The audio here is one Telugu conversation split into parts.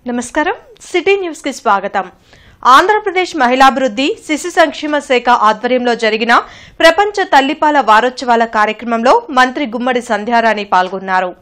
నమస్కారం సిటీ న్యూస్ కి స్వాగతం. ఆంధ్రప్రదేశ్ మహిళాభివృద్ధి శిశు సంక్షేమ శాఖ ఆధ్వర్యంలో జరిగిన ప్రపంచ తల్లిపాల వారోత్సవాల కార్యక్రమంలో మంత్రి గుమ్మడి సంధ్యారాణి పాల్గొన్నారు.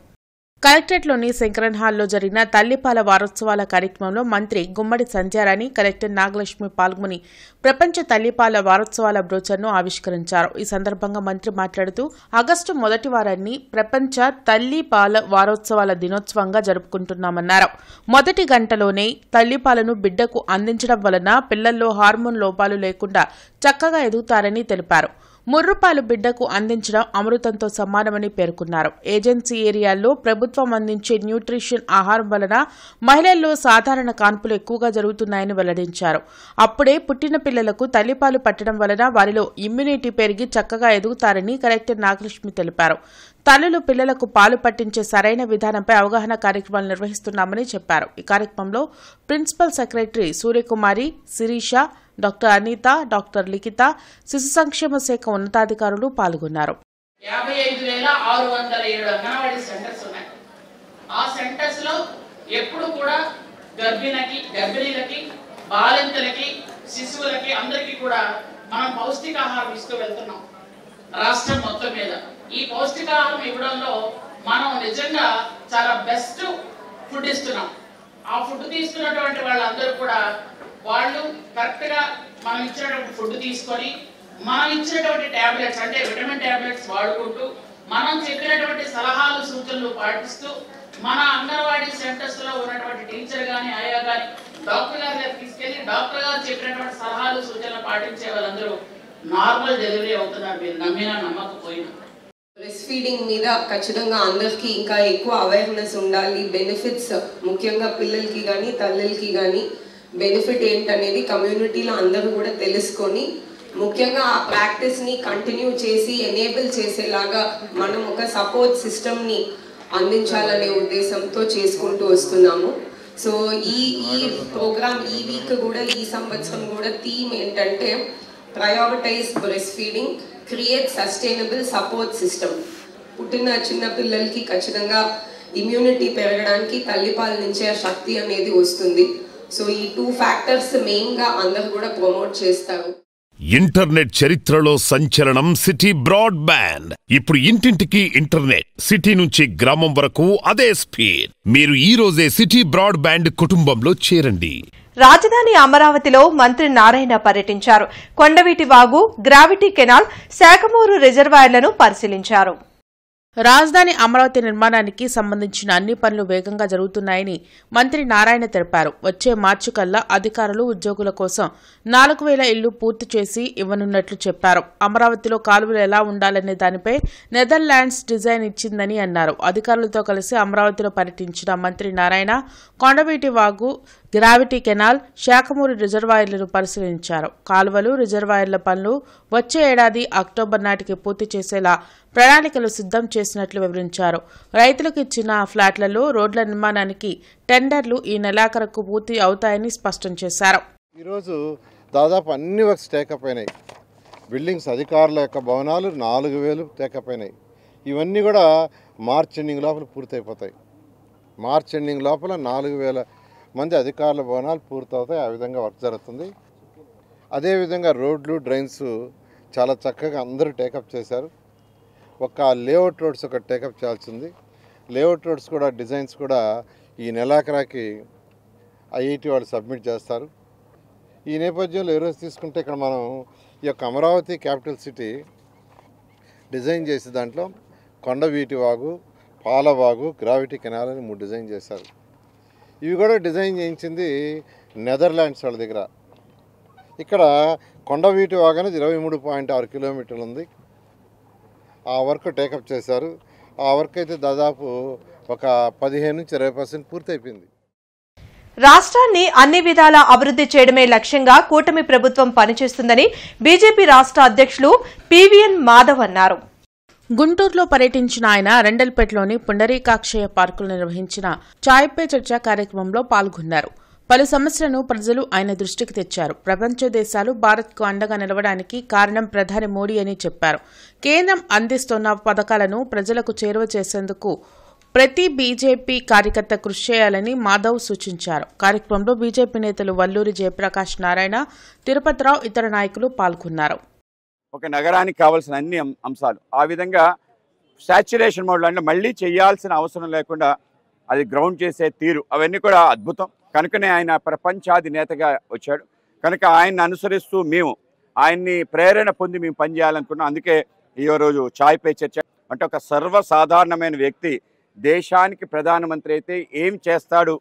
కలెక్టరేట్లోని శంకరన్ హాల్లో జరిగిన తల్లిపాల వారోత్సవాల కార్యక్రమంలో మంత్రి గుమ్మడి సంధ్యారాణి, కలెక్టర్ నాగలక్ష్మి పాల్గొని ప్రపంచ తల్లిపాల వారోత్సవాల బ్రోచర్ను ఆవిష్కరించారు. ఈ సందర్భంగా మంత్రి మాట్లాడుతూ ఆగస్టు మొదటి వారాన్ని ప్రపంచ తల్లిపాల వారోత్సవాల దినోత్సవంగా జరుపుకుంటున్నామన్నారు. మొదటి గంటలోనే తల్లిపాలను బిడ్డకు అందించడం వలన పిల్లల్లో హార్మోన్ లోపాలు లేకుండా చక్కగా ఎదుగుతారని తెలిపారు. ముర్రుపాలు బిడ్డకు అందించడం అమృతంతో సమానమని పేర్కొన్నారు. ఏజెన్సీ ఏరియాల్లో ప్రభుత్వం అందించే న్యూట్రిషన్ ఆహారం వలన మహిళల్లో సాధారణ కాన్పులు ఎక్కువగా జరుగుతున్నాయని వెల్లడించారు. అప్పుడే పుట్టిన పిల్లలకు తల్లిపాలు పట్టడం వలన వారిలో ఇమ్యూనిటీ పెరిగి చక్కగా ఎదుగుతారని కలెక్టర్ నాగలక్ష్మి తెలిపారు. తల్లులు పిల్లలకు పాలు పట్టించే సరైన విధానంపై అవగాహన కార్యక్రమాలు నిర్వహిస్తున్నామని చెప్పారు. ఈ కార్యక్రమంలో principal secretary Suryakumari, Sirisha, doctor Anitha, doctor Likhitha, శిశు సంక్షేమ శాఖ ఉన్నతాధికారులు పాల్గొన్నారు. 55,607 అంగన్వాడీ సెంటర్స్ ఉన్నాయి. ఆ సెంటర్స్ లో ఎప్పుడు కూడా గర్భిణీలకి, బాలింతలకి, శిశువులకి అందరికీ కూడా మనం పౌష్టికాహారం ఇస్తూ వెళ్తున్నాం రాష్ట్రం మొత్తం మీద. ఈ పౌష్టికాహారం ఇవ్వడంలో మనం నిజంగా చాలా బెస్ట్ ఫుడ్ ఇస్తున్నాం. ఆ ఫుడ్ తీసుకున్నటువంటి వాళ్ళందరూ కూడా వాళ్ళు కరెక్ట్ గా మనం ఇచ్చినటువంటి ఫుడ్ తీసుకొని మనం ఇచ్చినటువంటి టాబ్లెట్స్ అంటే విటమిన్ టాబ్లెట్స్ వాడుకుంటూ మనం చెప్పినటువంటి సలహాలు సూచనలు పాటిస్తూ మన అంగన్వాడీ సెంటర్స్ లో ఉన్నటువంటి టీచర్ గాని, ఆయా గాని డాక్టర్ గారి దగ్గర తీసుకెళ్లి డాక్టర్ గారు చెప్పినటువంటి సలహాలు సూచనలు పాటించే వాళ్ళందరూ నార్మల్ డెలివరీ అవుతున్నారు. మీరు నమ్మినా నమ్మకపోయినా బ్రెస్ట్ ఫీడింగ్ మీద ఖచ్చితంగా అందరికీ ఇంకా ఎక్కువ అవేర్నెస్ ఉండాలి. బెనిఫిట్స్ ముఖ్యంగా పిల్లలకి కానీ తల్లులకి కానీ బెనిఫిట్ ఏంటనేది కమ్యూనిటీలో అందరూ కూడా తెలుసుకొని ముఖ్యంగా ఆ ప్రాక్టీస్ని కంటిన్యూ చేసి ఎనేబుల్ చేసేలాగా మనం ఒక సపోర్ట్ సిస్టమ్ని అందించాలనే ఉద్దేశంతో చేసుకుంటూ వస్తున్నాము. సో ఈ ప్రోగ్రామ్ ఈ వీక్ కూడా, ఈ సంవత్సరం కూడా థీమ్ ఏంటంటే prioritize breast feeding, create sustainable support system. పుట్టిన చిన్న పిల్లలకి ఖచ్చితంగా ఇమ్యూనిటీ పెరగడానికి తల్లిపాల నుంచే శక్తి అనేది వస్తుంది. సో ఈ 2 ఫ్యాక్టర్స్ మెయిన్ గా అందరూ కూడా ప్రమోట్ చేస్తారు. ఇంటర్నెట్ చరిత్రలో సంచలనం సిటీ బ్రాడ్బ్యాండ్. ఇప్పుడు ఇంటింటికి ఇంటర్నెట్, సిటీ నుంచి గ్రామం వరకు అదే స్పీడ్. మీరు ఈ రోజే సిటీ బ్రాడ్బ్యాండ్ కుటుంబంలో చేరండి. రాజధాని అమరావతిలో మంత్రి నారాయణ పర్యటించారు. కొండవీటి వాగు, గ్రావిటీ కెనాల్, శాఖమూరు రిజర్వాయర్లను పరిశీలించారు. రాజధాని అమరావతి నిర్మాణానికి సంబంధించిన అన్ని పనులు వేగంగా జరుగుతున్నాయని మంత్రి నారాయణ తెలిపారు. వచ్చే మార్చి కల్లా అధికారులు, ఉద్యోగుల కోసం 4,000 ఇళ్లు పూర్తి చేసి ఇవ్వనున్నట్లు చెప్పారు. అమరావతిలో కాలువలు ఎలా ఉండాలనే దానిపై నెదర్లాండ్స్ డిజైన్ ఇచ్చిందని అన్నారు. అధికారులతో కలిసి అమరావతిలో పర్యటించిన మంత్రి నారాయణ కొండవీటి వాగు, గ్రావిటీ కెనాల్, శాఖమూరు రిజర్వాయర్లను పరిశీలించారు. కాలువలు, రిజర్వాయర్ల పనులు వచ్చే ఏడాది అక్టోబర్ నాటికి పూర్తి చేసేలా ప్రణాళికలు సిద్ధం చేసినట్లు వివరించారు. రైతులకు ఇచ్చిన ఫ్లాట్లలో రోడ్ల నిర్మాణానికి టెండర్లు ఈ నెలాఖరుకు పూర్తి అవుతాయని స్పష్టం చేశారు. ఈరోజు దాదాపు అన్ని వర్క్స్ టేకప్ అయినాయి. బిల్డింగ్స్ అధికారుల యొక్క భవనాలు 4,000 టేకప్ అయినాయి. ఇవన్నీ కూడా మార్చ్ ఎండింగ్ లోపల పూర్తయిపోతాయి. మార్చ్ ఎండింగ్ లోపల 4,000 మంది అధికారుల భవనాలు పూర్తవుతాయి. ఆ విధంగా వర్క్ జరుగుతుంది. అదేవిధంగా రోడ్లు, డ్రైన్స్ చాలా చక్కగా అందరూ టేకప్ చేశారు. ఒక లేఅవుట్ రోడ్స్ ఒక టేకప్ చేయాల్సింది. లేఅవుట్ రోడ్స్ కూడా డిజైన్స్ కూడా ఈ నెలాఖరాకి ఐఐటి వాళ్ళు సబ్మిట్ చేస్తారు. ఈ నేపథ్యంలో ఈరోజు తీసుకుంటే ఇక్కడ మనం ఈ యొక్క అమరావతి క్యాపిటల్ సిటీ డిజైన్ చేసే దాంట్లో కొండవీటి వాగు, పాలవాగు, గ్రావిటీ కెనాల్ అని 3 డిజైన్ చేశారు. ఇవి కూడా డిజైన్ చేయించింది నెదర్లాండ్స్ వాళ్ళ దగ్గర. ఇక్కడ కొండవీటి వాగు అనేది 23.6 కిలోమీటర్లు ఉంది. ఆ వర్క్ టేకప్ చేశారు. ఆ వర్క్ అయితే దాదాపు ఒక 15-20% పూర్తయిపోయింది. రాష్ట్రాన్ని అన్ని విధాలా అభివృద్ధి చేయడమే లక్ష్యంగా కూటమి ప్రభుత్వం పనిచేస్తుందని బీజేపీ రాష్ట్ర అధ్యక్షులు పీవీఎన్ మాధవ్ అన్నారు. గుంటూరులో పర్యటించిన ఆయన రెండల్పేటలోని పుండరీకాక్షయ్య పార్కులో నిర్వహించిన చాయ్ పే చర్చా కార్యక్రమంలో పాల్గొన్నారు. పలు సమస్యలను ప్రజలు ఆయన దృష్టికి తెచ్చారు. ప్రపంచ దేశాలు భారత్కు అండగా నిలవడానికి కారణం ప్రధాని మోడీ అని చెప్పారు. కేంద్రం అందిస్తున్న పథకాలను ప్రజలకు చేరువ చేసేందుకు ప్రతి బీజేపీ కార్యకర్త కృషి చేయాలని మాధవ్ సూచించారు. కార్యక్రమంలో బీజేపీ నేతలు వల్లూరి జయప్రకాష్ నారాయణ, తిరుపతిరావు, ఇతర నాయకులు పాల్గొన్నారు. ఒక నగరానికి కావాల్సిన అన్ని అంశాలు ఆ విధంగా సాచ్యురేషన్ మోడ్లో అంటే మళ్ళీ చేయాల్సిన అవసరం లేకుండా అది గ్రౌండ్ చేసే తీరు అవన్నీ కూడా అద్భుతం. కనుకనే ఆయన ప్రపంచాధినేతగా వచ్చాడు. కనుక ఆయన్ని అనుసరిస్తూ మేము ఆయన్ని ప్రేరణ పొంది మేము పనిచేయాలనుకున్నాం. అందుకే ఈ రోజు చాయ్ పే చర్చ అంటే ఒక సర్వసాధారణమైన వ్యక్తి దేశానికి ప్రధానమంత్రి అయితే ఏం చేస్తాడు,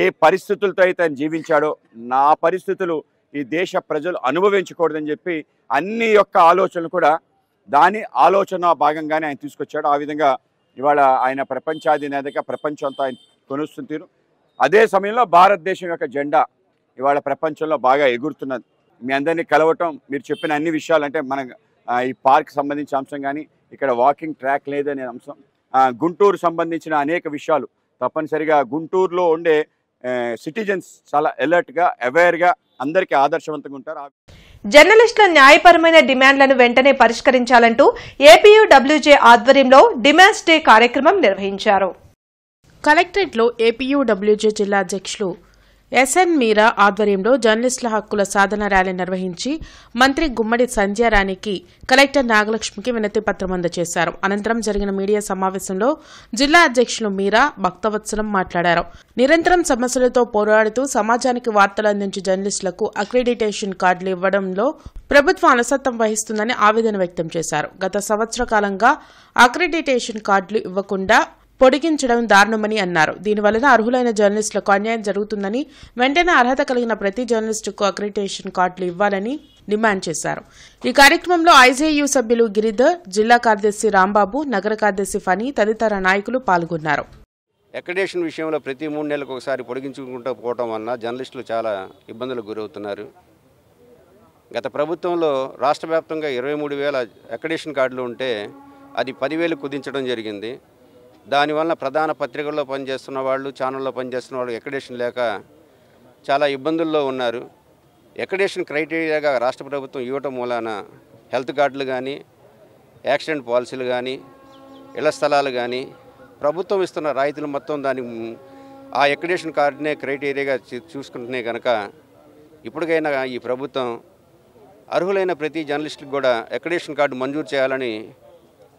ఏ పరిస్థితులతో అయితే ఆయన జీవించాడో నా పరిస్థితులు ఈ దేశ ప్రజలు అనుభవించకూడదని చెప్పి అన్ని యొక్క ఆలోచనలు కూడా దాని ఆలోచన భాగంగానే ఆయన తీసుకొచ్చాడు. ఆ విధంగా ఇవాళ ఆయన ప్రపంచాధినేతగా ప్రపంచం అంతా ఆయన కొనుస్తుంటారు. అదే సమయంలో భారతదేశం యొక్క జెండా ఇవాళ ప్రపంచంలో బాగా ఎగురుతున్నది. మీ అందరినీ కలవటం, మీరు చెప్పిన అన్ని విషయాలు అంటే మన ఈ పార్క్ సంబంధించిన అంశం కానీ ఇక్కడ వాకింగ్ ట్రాక్ లేదనే అంశం, గుంటూరు సంబంధించిన అనేక విషయాలు తప్పనిసరిగా గుంటూరులో ఉండే సిటిజన్స్ చాలా అలర్ట్గా అవేర్గా అందరికీ ఆదర్శవంతంగా ఉంటారు. జర్నలిస్టుల న్యాయపరమైన డిమాండ్లను వెంటనే పరిష్కరించాలంటూ ఏపీయూడబ్ల్యూజే ఆధ్వర్యంలో డిమాండ్స్ డే కార్యక్రమం నిర్వహించారు. కలెక్టరేట్లో ఏపీయూడబ్ల్యూజే జిల్లా అధ్యక్షులు ఎస్ఎన్ మీరా ఆధ్వర్యంలో జర్నలిస్టుల హక్కుల సాధన ర్యాలీ నిర్వహించి మంత్రి గుమ్మడి సంధ్యారాణికి కలెక్టర్ నాగలక్ష్మికి వినతి పత్రం అందజేశారు. అనంతరం జరిగిన మీడియా సమావేశంలో జిల్లా అధ్యక్షులు మీరా భక్తవత్సలం మాట్లాడారు. నిరంతరం సమస్యలతో పోరాడుతూ సమాజానికి వార్తలు అందించే జర్నలిస్టులకు అక్రిడిటేషన్ కార్డులు ఇవ్వడంలో ప్రభుత్వం అలసత్వం వహిస్తుందని ఆవేదన వ్యక్తం చేశారు. గత సంవత్సర కాలంగా అక్రిడిటేషన్ కార్డులు ఇవ్వకుండా పొడిగించడం దారుణమని అన్నారు. దీనివలన అర్హులైన జర్నలిస్టులకు అన్యాయం జరుగుతుందని, వెంటనే అర్హత కలిగిన ప్రతి జర్నలిస్టుకు అక్రిడిటేషన్ కార్డులు ఇవ్వాలని డిమాండ్ చేశారు. ఈ కార్యక్రమంలో ఐజేయూ సభ్యులు గిరిధర్, జిల్లా కార్యదర్శి రాంబాబు, నగర కార్యదర్శి ఫనీ తదితర నాయకులు పాల్గొన్నారు. అక్రిడిటేషన్ విషయంలో ప్రతి 3 నెలలకు ఒకసారి పొడిగించుకుంటూ పోవడం వలన జర్నలిస్టులు చాలా ఇబ్బందులకు గురవుతున్నారు. గత ప్రభుత్వంలో రాష్ట్ర వ్యాప్తంగా 23,000 అక్రిడిటేషన్ కార్డులు ఉంటే అది 10,000 కుదించడం జరిగింది. దానివల్ల ప్రధాన పత్రికల్లో పనిచేస్తున్న వాళ్ళు, ఛానల్లో పనిచేస్తున్న వాళ్ళు అక్రిడిటేషన్ లేక చాలా ఇబ్బందుల్లో ఉన్నారు. అక్రిడిటేషన్ క్రైటీరియాగా రాష్ట్ర ప్రభుత్వం ఇవ్వటం మూలాన హెల్త్ కార్డులు కానీ, యాక్సిడెంట్ పాలసీలు కానీ, ఇళ్ల స్థలాలు కానీ ప్రభుత్వం ఇస్తున్న రాయితీలు మొత్తం దాని ఆ అక్రిడిటేషన్ కార్డునే క్రైటీరియాగా చూసుకుంటున్నాయి. కనుక ఇప్పటికైనా ఈ ప్రభుత్వం అర్హులైన ప్రతి జర్నలిస్టులకు కూడా అక్రిడిటేషన్ కార్డు మంజూరు చేయాలని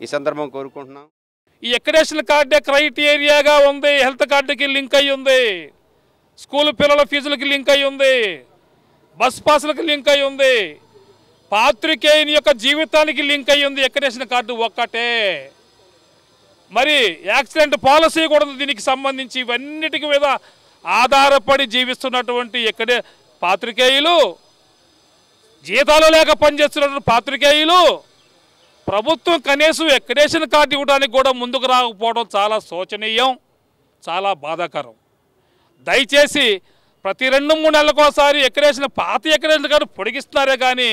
ఈ సందర్భం కోరుకుంటున్నాం. ఈ అక్రిడిటేషన్ కార్డే క్రైటీరియాగా ఉంది, హెల్త్ కార్డుకి లింక్ అయ్యి ఉంది, స్కూల్ పిల్లల ఫీజులకి లింక్ అయ్యి ఉంది, బస్ పాసులకి లింక్ అయ్యి ఉంది, పాత్రికేయుని యొక్క జీవితానికి లింక్ అయ్యి ఉంది అక్రిడిటేషన్ కార్డు ఒక్కటే. మరి యాక్సిడెంట్ పాలసీ కూడా దీనికి సంబంధించి ఇవన్నిటికి మీద ఆధారపడి జీవిస్తున్నటువంటి పాత్రికేయులు, జీతాలు లేక పనిచేస్తున్నటువంటి పాత్రికేయులు ప్రభుత్వం కనీసం అక్రిడిటేషన్ కార్డు ఇవ్వడానికి కూడా ముందుకు రాకపోవడం చాలా శోచనీయం, చాలా బాధాకరం. దయచేసి ప్రతి 2-3 నెలలకోసారి పాత అక్రిడిటేషన్ కార్డు పొడిగిస్తున్నారే కానీ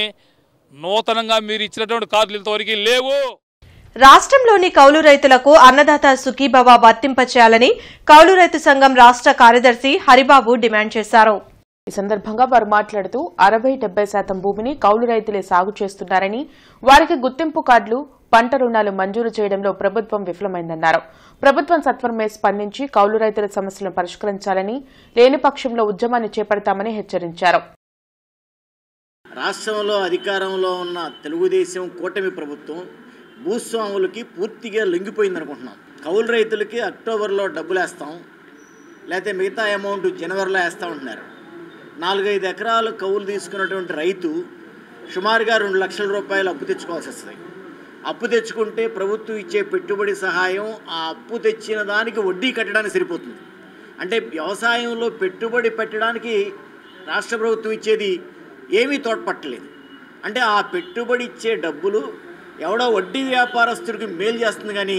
నూతనంగా మీరు ఇచ్చినటువంటి కార్డులు ఇంతవరకు లేవు. రాష్ట్రంలోని కౌలు రైతులకు అన్నదాత సుఖీభవ వర్తింపచేయాలని కౌలు రైతు సంఘం రాష్ట్ర కార్యదర్శి హరిబాబు డిమాండ్ చేశారు. ఈ సందర్భంగా వారు మాట్లాడుతూ 60-70% భూమిని కౌలు రైతులే సాగు చేస్తున్నారని, వారికి గుర్తింపు కార్డులు, పంట రుణాలు మంజూరు చేయడంలో ప్రభుత్వం విఫలమైందన్నారు. ప్రభుత్వం సత్వరమే స్పందించి కౌలు రైతుల సమస్యలను పరిష్కరించాలని, లేని పక్షంలో ఉద్యమాన్ని చేపడతామని హెచ్చరించారు. రాష్ట్రంలో అధికారంలో ఉన్న తెలుగుదేశం కూటమి ప్రభుత్వం భూస్వాములకి పూర్తిగా లొంగిపోయిందనుకుంటున్నాం. కౌలు రైతులకి అక్టోబర్లో డబ్బులు వేస్తాం, లేకపోతే మిగతా అమౌంట్ జనవరిలో వేస్తూ ఉంటున్నారు. 4-5 ఎకరాలు కౌలు తీసుకున్నటువంటి రైతు సుమారుగా 2 లక్షల రూపాయలు అప్పు తెచ్చుకోవాల్సి వస్తుంది. అప్పు తెచ్చుకుంటే ప్రభుత్వం ఇచ్చే పెట్టుబడి సహాయం ఆ అప్పు తెచ్చిన దానికి వడ్డీ కట్టడానికి సరిపోతుంది. అంటే వ్యవసాయంలో పెట్టుబడి పెట్టడానికి రాష్ట్ర ప్రభుత్వం ఇచ్చేది ఏమీ తోడ్పట్టలేదు. అంటే ఆ పెట్టుబడి ఇచ్చే డబ్బులు ఎవడో వడ్డీ వ్యాపారస్తుడికి మేలు చేస్తుంది, కానీ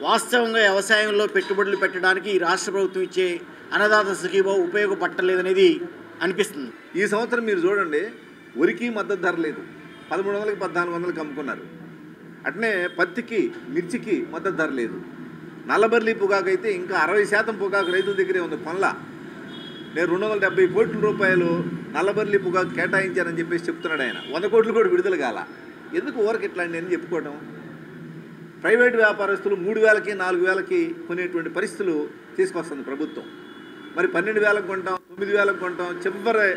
వాస్తవంగా వ్యవసాయంలో పెట్టుబడులు పెట్టడానికి ఈ రాష్ట్ర ప్రభుత్వం ఇచ్చే అన్నదాత సుఖీభవ ఉపయోగపట్టలేదనేది అనిపిస్తుంది. ఈ సంవత్సరం మీరు చూడండి, వరికి మద్దతు ధర లేదు, 1300కి 1400కి అమ్ముకున్నారు. అట్నే పత్తికి, మిర్చికి మద్దతు ధర లేదు. నల్లబర్లి పొగాకు అయితే ఇంకా 60% పొగాకు రైతుల దగ్గరే ఉంది. కొనలా. నేను 270 కోట్ల రూపాయలు నల్లబర్లి పొగాకు కేటాయించానని చెప్పేసి చెప్తున్నాడు ఆయన. 100 కోట్లు కూడా విడుదల కాల. ఎందుకు ఊరికి ఇట్లా అని చెప్పుకోవటం? ప్రైవేట్ వ్యాపారస్తులు 3,000కి 4,000కి కొనేటువంటి పరిస్థితులు తీసుకొస్తుంది ప్రభుత్వం. మరి 12,000కి కొంటాం, 9,000కి కొంటాం, చివరి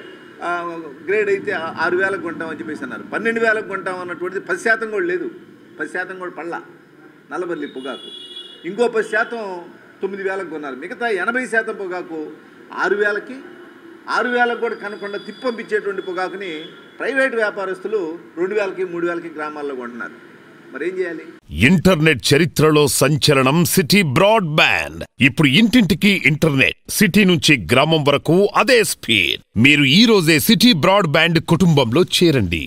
గ్రేడ్ అయితే 6,000కి కొంటాం అని చెప్పేసి అన్నారు. 12,000కి కొంటాం అన్నటువంటిది 10% కూడా లేదు. 10% కూడా పళ్ళ నల్లబల్లి పొగాకు. ఇంకో 10% 9,000కి కొన్నారు. మిగతా 80% పొగాకు 6,000కి 6,000కి కూడా కనకుండా తిప్పంపించేటువంటి పొగాకుని ప్రైవేట్ వ్యాపారస్తులు 2,000కి 3,000కి గ్రామాల్లో కొంటున్నారు. మరేం చేయాలి? ఇంటర్నెట్ చరిత్రలో సంచలనం సిటీ బ్రాడ్బ్యాండ్. ఇప్పుడు ఇంటింటికి ఇంటర్నెట్, సిటీ నుంచి గ్రామం వరకు అదే స్పీడ్. మీరు ఈ రోజే సిటీ బ్రాడ్బ్యాండ్ కుటుంబంలో చేరండి.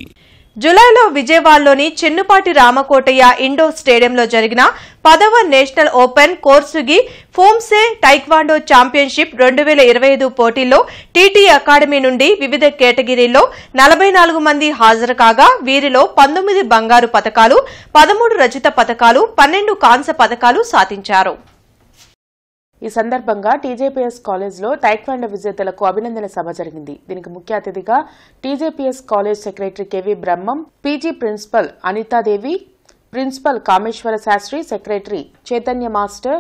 జులైలో విజయవాడలోని చెన్నుపాటి రామకోటయ్య ఇండోర్ స్టేడియంలో జరిగిన 10వ నేషనల్ ఓపెన్ కోర్సుగి ఫోమ్సే టైక్వాండో ఛాంపియన్షిప్ 2025 పోటీల్లో టీటీ అకాడమీ నుండి వివిధ కేటగిరీల్లో 44 మంది హాజరు కాగా వీరిలో 19 బంగారు పతకాలు, 13 రజత పతకాలు, 12 కాంస్య పతకాలు సాధించారు. ఈ సందర్భంగా టీజేపీఎస్ కాలేజ్లో టైక్వాండో విజేతలకు అభినందన సభ జరిగింది. దీనికి ముఖ్య అతిథిగా TJPS college secretary KV Brahmam, PG principal Anithadevi, principal Kameswara Sastri, secretary Chaitanya master,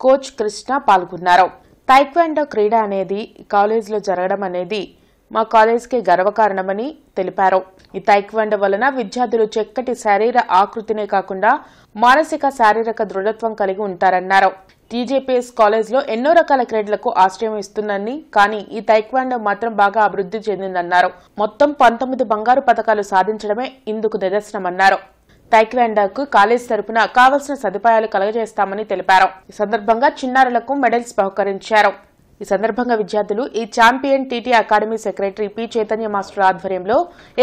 coach Krishna పాల్గొన్నారు. టైక్వాండో క్రీడ అనేది కాలేజ్లో జరగడం అనేది మా కాలేజ్కి గర్వకారణమని తెలిపారు. ఈ టైక్వాండో వలన విద్యార్థులు చక్కటి శరీర ఆకృతినే కాకుండా మానసిక శారీరక దృఢత్వం కలిగి ఉంటారన్నారు. టీజేపీఎస్ కాలేజ్లో ఎన్నో రకాల క్రీడలకు ఆశ్రయం ఇస్తుందని, కానీ ఈ టైక్వాండో మాత్రం బాగా అభివృద్ధి చెందిందన్నారు. మొత్తం 19 బంగారు పతకాలు సాధించడమే ఇందుకు నిదర్శనమన్నారు. టైక్వాండోకు కాలేజ్ తరపున కావలసిన సదుపాయాలు కలగజేస్తామని తెలిపారు. ఈ సందర్భంగా చిన్నారులకు మెడల్స్ బహుకరించారు. ఈ సందర్భంగా విద్యార్థులు ఈ champion TT academy secretary P Chaitanya master ఆధ్వర్యంలో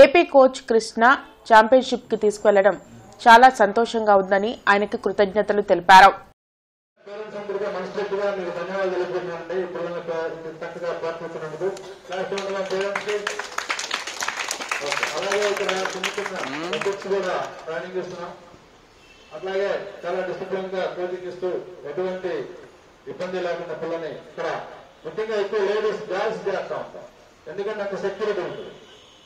ఏపీ కోచ్ కృష్ణ ఛాంపియన్షిప్ కి తీసుకువెళ్లడం చాలా సంతోషంగా ఉందని ఆయనకు కృతజ్ఞతలు తెలిపారు. అట్లాగే చాలా డిసిప్లిన్ గా కోచింగ్ ఇస్తూ ఎటువంటి ఇబ్బంది లేకుండా పిల్లని ఇక్కడ ముఖ్యంగా ఎక్కువ లేడీస్ గర్ల్స్ చేస్తా ఉంటాం. ఎందుకంటే అంత సెక్యూరిటీ ఉంటుంది.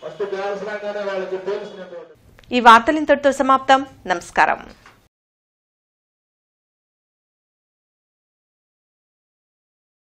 ఫస్ట్ గర్ల్స్ రాగానే వాళ్ళకి తెలిసినటువంటి. ఈ వార్తలు ఇంతటితో సమాప్తం. నమస్కారం.